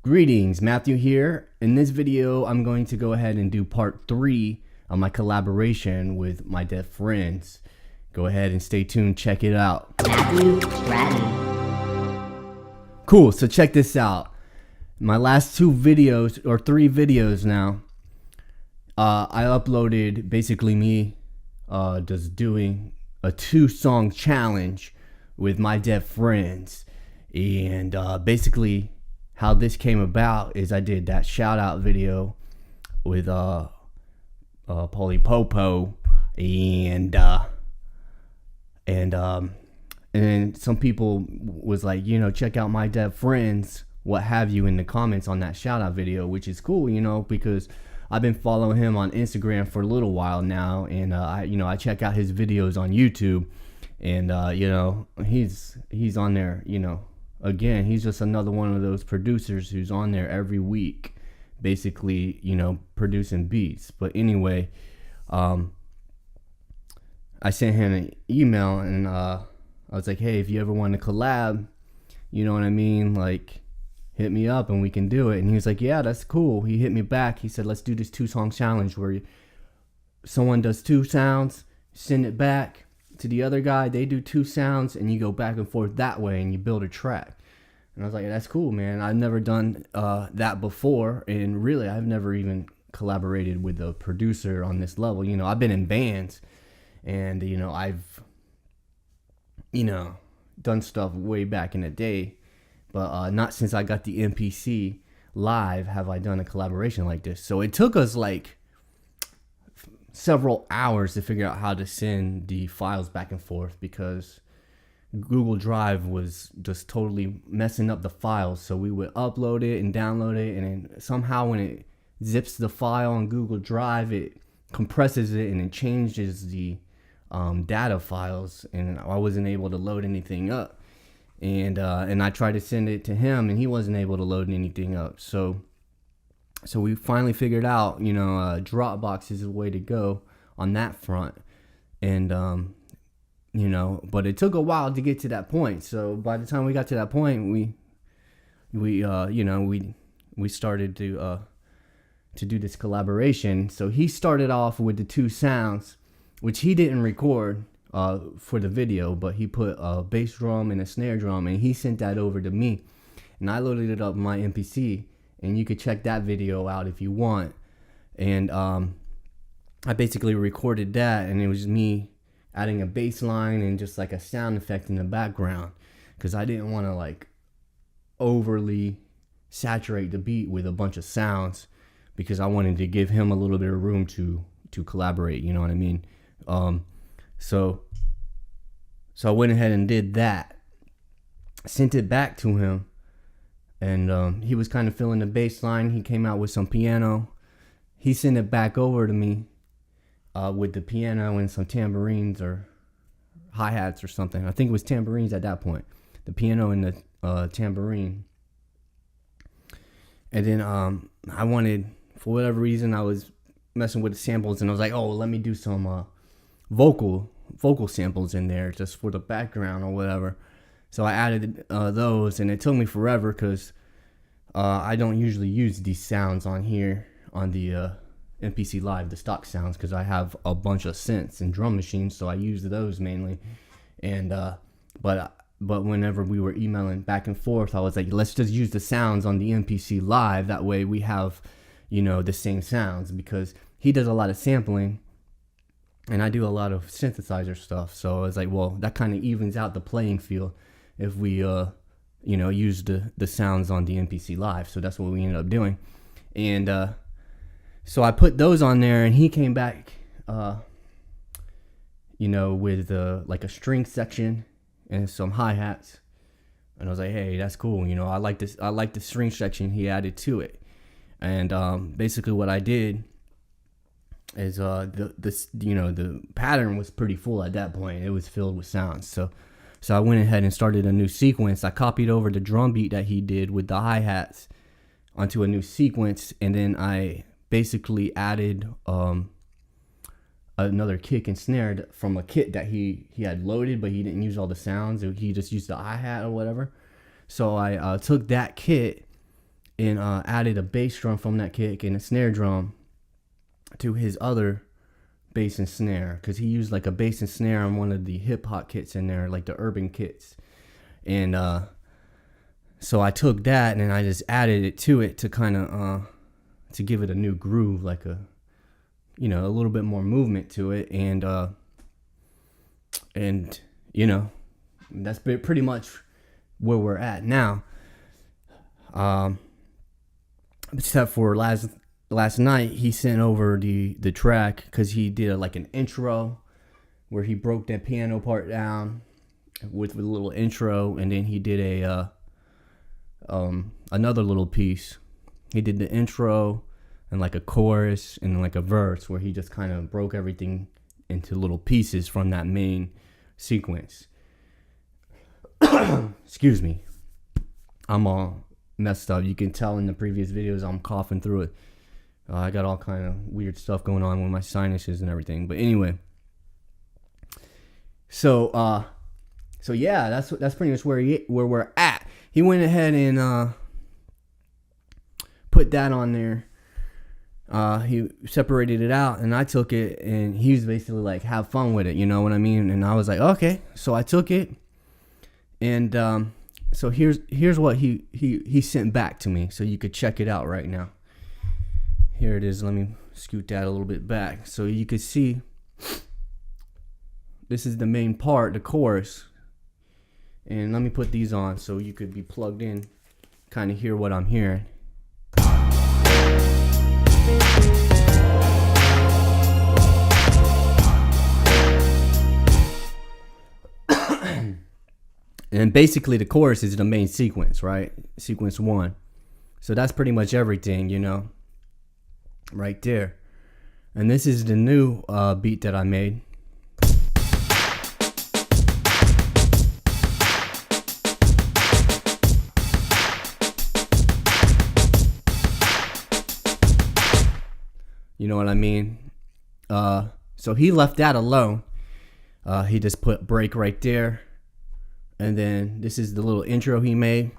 Greetings, Matthew here. In this video, I'm going to go ahead and do part 3 of my collaboration with MyDeadFriendz. Go ahead and stay tuned, check it out. Matthew Stratton. Cool, so check this out. My last 2 videos, or 3 videos now, I uploaded basically me just doing a 2-song challenge with MyDeadFriendz. And basically how this came about is I did that shout out video with Polly Popo and then some people was like, you know, check out MyDeadFriendz, what have you, in the comments on that shout out video, which is cool, you know, because I've been following him on Instagram for a little while now, and I check out his videos on YouTube, and you know, he's on there, you know. Again, he's just another one of those producers who's on there every week, basically, you know, producing beats. But anyway, I sent him an email, and I was like, hey, if you ever want to collab, you know what I mean, like, hit me up and we can do it. And he was like, yeah, that's cool. He hit me back. He said, let's do this 2-song challenge where someone does 2 sounds, send it back to the other guy, they do 2 sounds, and you go back and forth that way and you build a track. And I was like, that's cool, man. I've never done that before, and really I've never even collaborated with a producer on this level. You know, I've been in bands, and you know, I've, you know, done stuff way back in the day, but not since I got the MPC live have I done a collaboration like this. So it took us like several hours to figure out how to send the files back and forth, because Google Drive was just totally messing up the files. So we would upload it and download it, and then somehow when it zips the file on Google Drive, it compresses it and it changes the data files, and I wasn't able to load anything up. And I tried to send it to him, and he wasn't able to load anything up. So we finally figured out, you know, Dropbox is the way to go on that front. And, you know, but it took a while to get to that point. So by the time we got to that point, we started to do this collaboration. So he started off with the 2 sounds, which he didn't record for the video, but he put a bass drum and a snare drum, and he sent that over to me, and I loaded it up in my MPC. And you could check that video out if you want. And I basically recorded that, and it was me adding a bass line and just like a sound effect in the background, because I didn't want to like overly saturate the beat with a bunch of sounds, because I wanted to give him a little bit of room to collaborate, you know what I mean? So I went ahead and did that, sent it back to him. And he was kind of feeling the bass line. He came out with some piano. He sent it back over to me with the piano and some tambourines or hi-hats or something. I think it was tambourines at that point. The piano and the tambourine. And then I wanted, for whatever reason, I was messing with the samples, and I was like, oh, let me do some vocal samples in there just for the background or whatever. So I added those, and it took me forever because I don't usually use these sounds on here on the MPC Live, the stock sounds, because I have a bunch of synths and drum machines, so I use those mainly. And but whenever we were emailing back and forth, I was like, let's just use the sounds on the MPC Live. That way we have, you know, the same sounds, because he does a lot of sampling and I do a lot of synthesizer stuff. So I was like, well, that kind of evens out the playing field if we you know, use the sounds on the MPC Live. So that's what we ended up doing. And so I put those on there, and he came back you know, with like a string section and some hi-hats, and I was like, hey, that's cool, you know, I like the string section he added to it. And basically what I did is the pattern was pretty full at that point. It was filled with sounds. So I went ahead and started a new sequence. I copied over the drum beat that he did with the hi-hats onto a new sequence, and then I basically added another kick and snare from a kit that he had loaded, but he didn't use all the sounds. He just used the hi-hat or whatever. So I took that kit and added a bass drum from that kick and a snare drum to his other bass and snare, because he used like a bass and snare on one of the hip hop kits in there, like the urban kits. And so I took that and I just added it to kind of to give it a new groove, like a, you know, a little bit more movement to it. And you know, that's pretty much where we're at now. Except for last night, he sent over the track, because he did like an intro where he broke that piano part down with a little intro, and then he did a another little piece. He did the intro and like a chorus and like a verse, where he just kind of broke everything into little pieces from that main sequence. Excuse me, I'm all messed up. You can tell in the previous videos I'm coughing through it. I got all kind of weird stuff going on with my sinuses and everything. But anyway, so yeah, that's pretty much where we're at. He went ahead and put that on there. He separated it out, and I took it, and he was basically like, have fun with it, you know what I mean? And I was like, okay. So I took it, and so here's what he sent back to me, so you could check it out right now. Here it is. Let me scoot that a little bit back so you could see. This is the main part, the chorus. And let me put these on so you could be plugged in, kind of hear what I'm hearing. And basically the chorus is the main sequence, right? Sequence 1. So that's pretty much everything, you know, right there. And this is the new beat that I made. You know what I mean? So he left that alone. He just put break right there. And then this is the little intro he made.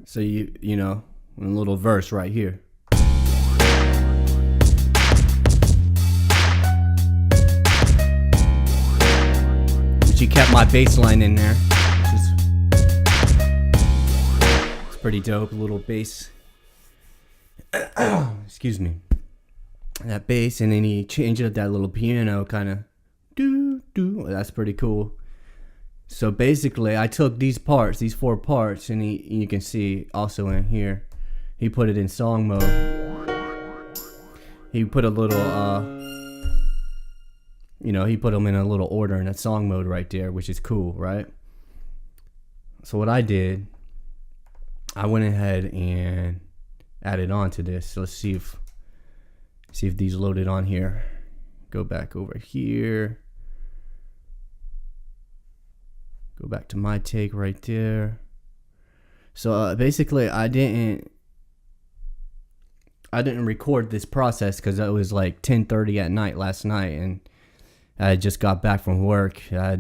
So you know, a little verse right here. But you kept my bass line in there. Pretty dope, a little bass. Excuse me. That bass, and then he changed up that little piano, kind of do. That's pretty cool. So basically, I took these parts, these 4 parts, and you can see also in here, he put it in song mode. He put a little, you know, he put them in a little order in a song mode right there, which is cool, right? So what I did, I went ahead and added on to this. So let's see if these loaded on here. Go back over here. Go back to my take right there. So basically, I didn't record this process because it was like 10:30 at night last night, and I just got back from work. I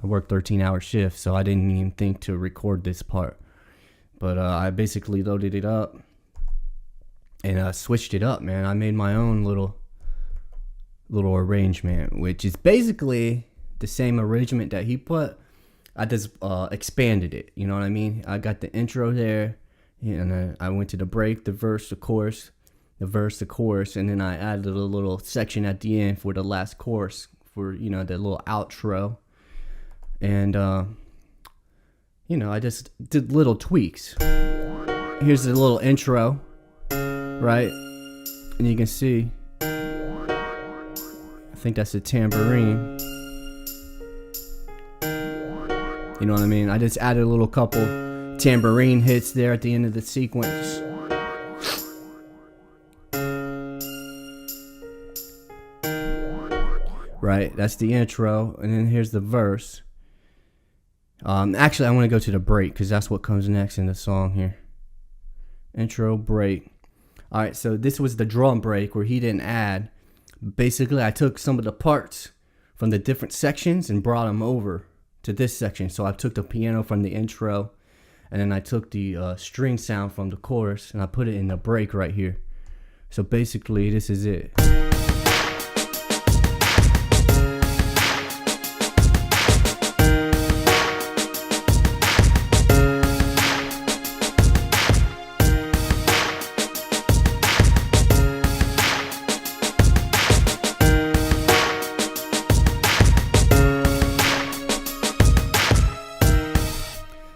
worked 13-hour shifts, so I didn't even think to record this part. But I basically loaded it up and switched it up, man. I made my own little arrangement, which is basically the same arrangement that he put. I just expanded it, you know what I mean? I got the intro there, and then I went to the break, the verse, the chorus, the verse, the chorus, and then I added a little section at the end for the last chorus, for, you know, the little outro. And you know, I just did little tweaks. Here's the little intro, right? And you can see, I think that's a tambourine. You know what I mean? I just added a little couple tambourine hits there at the end of the sequence. Right, that's the intro, and then here's the verse. Actually, I want to go to the break because that's what comes next in the song here. Intro, break. All right, so this was the drum break where he didn't add. Basically, I took some of the parts from the different sections and brought them over to this section. So I took the piano from the intro, and then I took the string sound from the chorus, and I put it in the break right here. So basically, this is it.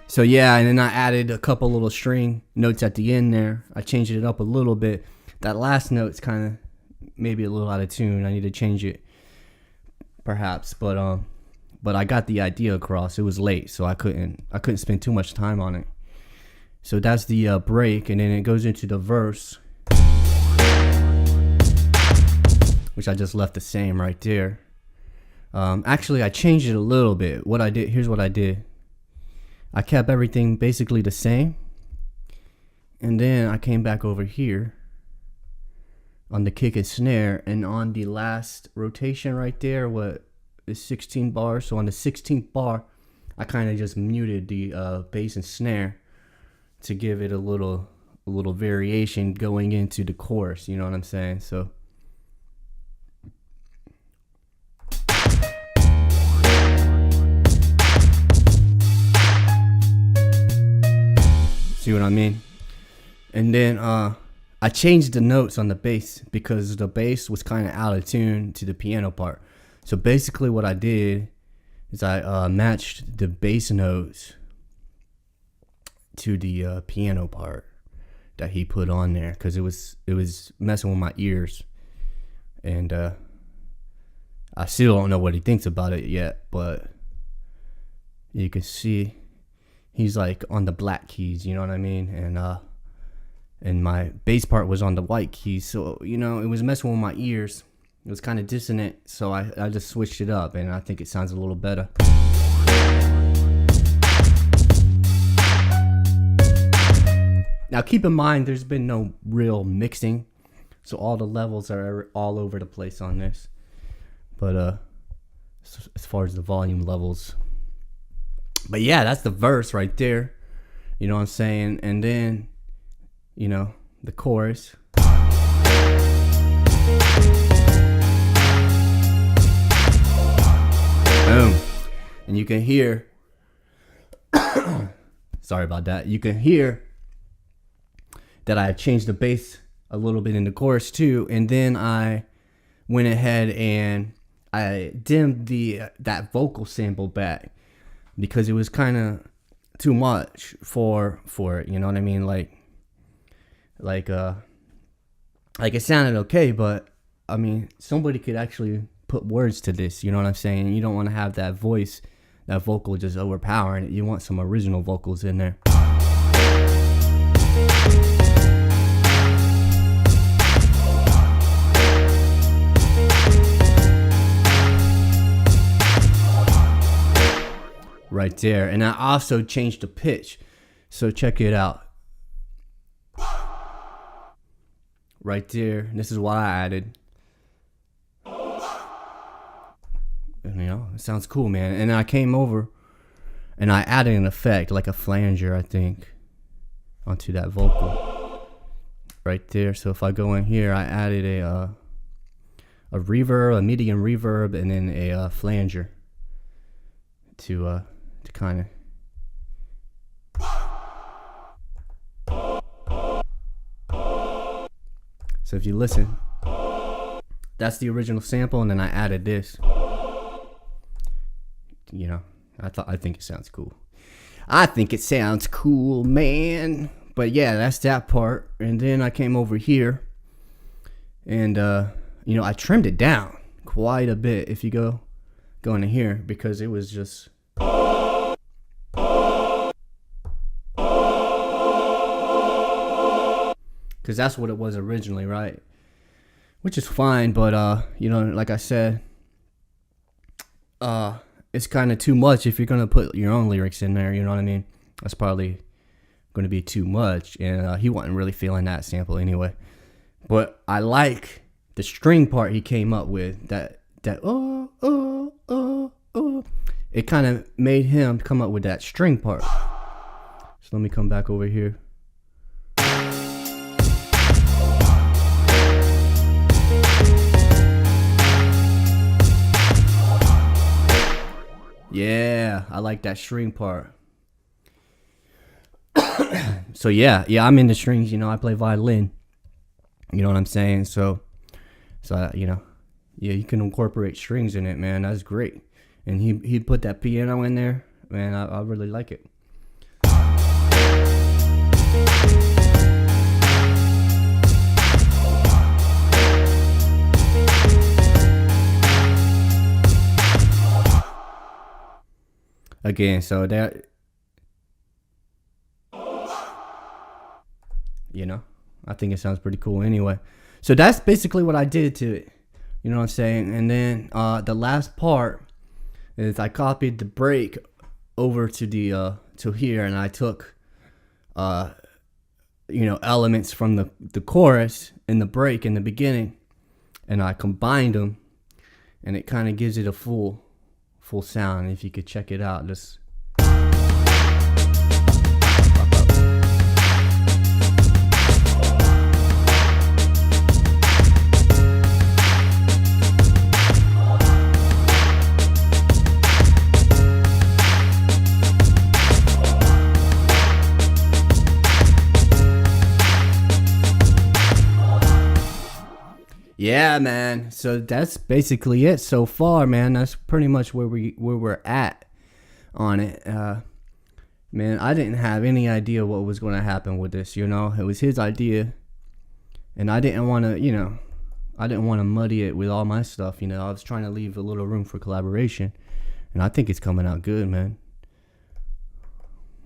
So yeah, and then I added a couple little string notes at the end there. I changed it up a little bit. That last note's kind of maybe a little out of tune. I need to change it, perhaps. But I got the idea across. It was late, so I couldn't spend too much time on it. So that's the break, and then it goes into the verse, which I just left the same right there. Actually, I changed it a little bit. Here's what I did. I kept everything basically the same, and then I came back over here on the kick and snare, and on the last rotation right there, what is 16 bars, so on the 16th bar, I kind of just muted the bass and snare to give it a little variation going into the chorus, you know what I'm saying? So see what I mean? And then I changed the notes on the bass because the bass was kind of out of tune to the piano part. So basically what I did is I matched the bass notes to the piano part that he put on there, because it was messing with my ears. And I still don't know what he thinks about it yet, but you can see he's like on the black keys, you know what I mean? And my bass part was on the white keys. So, you know, it was messing with my ears. It was kind of dissonant. So I just switched it up, and I think it sounds a little better. Now, keep in mind, there's been no real mixing. So all the levels are all over the place on this. But as far as the volume levels. But yeah, that's the verse right there. You know what I'm saying? And then, you know, the chorus. Boom. And you can hear, sorry about that. You can hear that I changed the bass a little bit in the chorus too. And then I went ahead and I dimmed that vocal sample back, because it was kind of too much for it, you know what I mean? Like it sounded okay, but I mean, somebody could actually put words to this, you know what I'm saying? You don't want to have that voice, that vocal just overpowering it. You want some original vocals in there. Right there. And I also changed the pitch. So check it out. Right there. This is what I added. And, you know, it sounds cool, man. And I came over and I added an effect, like a flanger, I think, onto that vocal. Right there. So if I go in here, I added a reverb, a medium reverb, and then a flanger to kind of so if you listen, that's the original sample, and then I added this. You know, I think it sounds cool. I think it sounds cool, man. But yeah, that's that part. And then I came over here and you know, I trimmed it down quite a bit if you go into here, because it was just because that's what it was originally, right? Which is fine, but you know, like I said, it's kind of too much if you're gonna put your own lyrics in there, you know what I mean? That's probably gonna be too much, and he wasn't really feeling that sample anyway. But I like the string part he came up with. That it kind of made him come up with that string part. So let me come back over here. Yeah, I like that string part. So yeah, I'm into strings. You know, I play violin. You know what I'm saying? So you know, yeah, you can incorporate strings in it, man. That's great. And he put that piano in there, man. I really like it. Again, so that, you know, I think it sounds pretty cool anyway. So that's basically what I did to it. You know what I'm saying? And then the last part is I copied the break over to the to here, and I took you know, elements from the chorus and the break in the beginning, and I combined them, and it kind of gives it a full sound. If you could check it out, just yeah, man. So that's basically it so far, man. That's pretty much where we're at on it. Man, I didn't have any idea what was going to happen with this. You know, it was his idea, and I didn't want to, you know, I didn't want to muddy it with all my stuff. You know, I was trying to leave a little room for collaboration, and I think it's coming out good, man.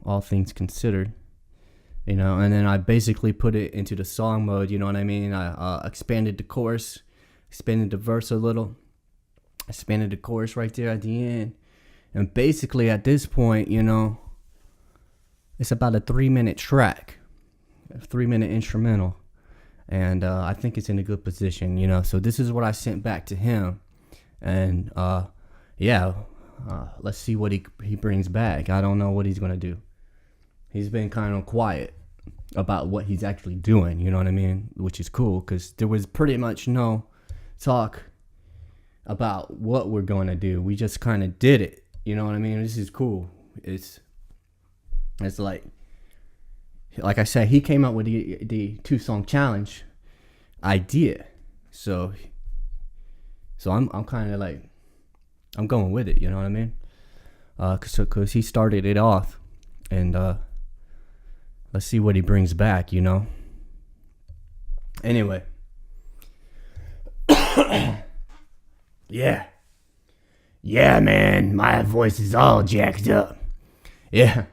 All things considered. You know, and then I basically put it into the song mode, you know what I mean? I expanded the chorus, expanded the verse a little, expanded the chorus right there at the end. And basically at this point, you know, it's about a 3-minute track, a 3-minute instrumental. And I think it's in a good position, you know. So this is what I sent back to him. And yeah, let's see what he brings back. I don't know what he's going to do. He's been kind of quiet about what he's actually doing, you know what I mean? Which is cool, because there was pretty much no talk about what we're going to do. We just kind of did it, you know what I mean? This is cool. It's like I said, he came up with the 2-song challenge idea. So I'm kind of like, I'm going with it, you know what I mean? Cause he started it off, and let's see what he brings back, you know. Anyway. Yeah, man, my voice is all jacked up. Yeah,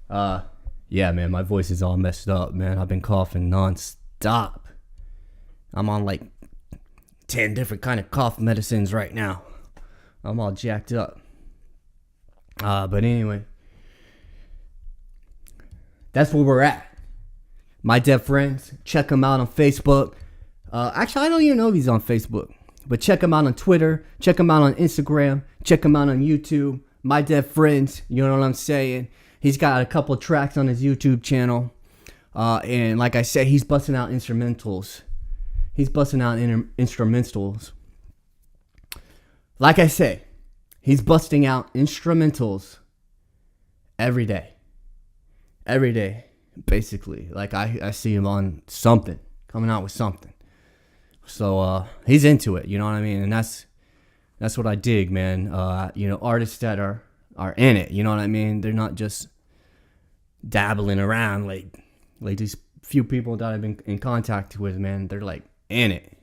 man, my voice is all messed up, man. I've been coughing non-stop. I'm on like 10 different kind of cough medicines right now. I'm all jacked up. But anyway, that's where we're at. MyDeadFriendz, check him out on Facebook. Actually, I don't even know if he's on Facebook, but check him out on Twitter, check him out on Instagram, check him out on YouTube. MyDeadFriendz, you know what I'm saying? He's got a couple tracks on his YouTube channel, and like I said, he's busting out instrumentals. Like I say, he's busting out instrumentals every day, basically. Like I see him on something, coming out with something. So he's into it, you know what I mean? And that's what I dig, man. You know, artists that are in it, you know what I mean? They're not just dabbling around like these few people that I've been in contact with, man. They're like in it.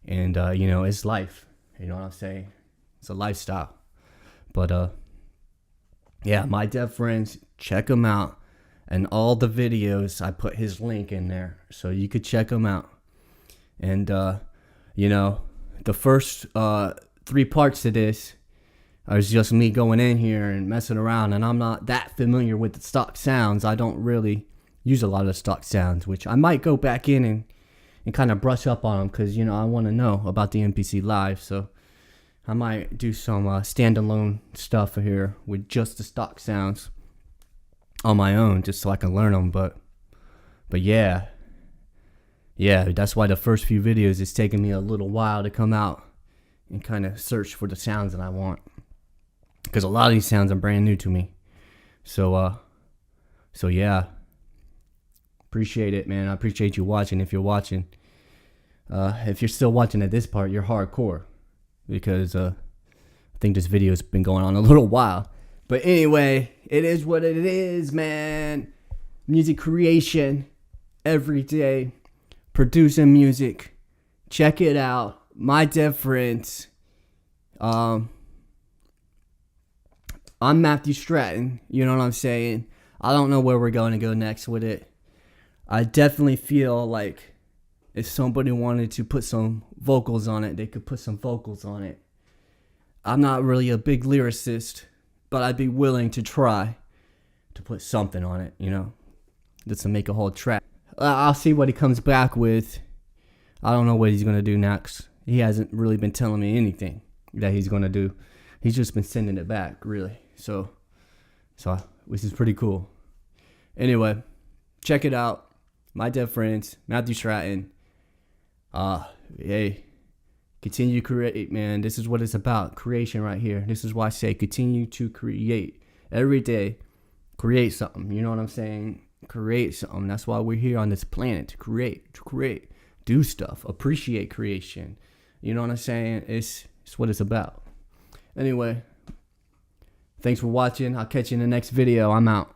And you know, it's life. You know what I'm saying? It's a lifestyle. But yeah, MyDeadFriendz, check him out. And all the videos, I put his link in there, so you could check him out. And you know, the first 3 parts to this is just me going in here and messing around, and I'm not that familiar with the stock sounds. I don't really use a lot of the stock sounds, which I might go back in and kind of brush up on them, because you know I want to know about the MPC Live. So I might do some standalone stuff here with just the stock sounds on my own, just so I can learn them. But yeah, that's why the first few videos is taking me a little while to come out and kind of search for the sounds that I want, because a lot of these sounds are brand new to me. So yeah, appreciate it, man. I appreciate you watching. If you're watching, if you're still watching at this part, you're hardcore, because I think this video's been going on a little while. But anyway, it is what it is, man. Music creation every day, producing music. Check it out, MyDeadFriendz. I'm Matthew Stratton. You know what I'm saying? I don't know where we're going to go next with it. I definitely feel like if somebody wanted to put some vocals on it, they could put some vocals on it. I'm not really a big lyricist, but I'd be willing to try to put something on it, you know, just to make a whole track. I'll see what he comes back with. I don't know what he's going to do next. He hasn't really been telling me anything that he's going to do. He's just been sending it back, really. So which is pretty cool. Anyway, check it out. MyDeadFriendz, Matthew Stratton. Hey, continue to create, man. This is what it's about. Creation right here. This is why I say continue to create. Every day, create something. You know what I'm saying? Create something. That's why we're here on this planet, to create, do stuff, appreciate creation. You know what I'm saying? It's what it's about. Anyway, thanks for watching. I'll catch you in the next video. I'm out.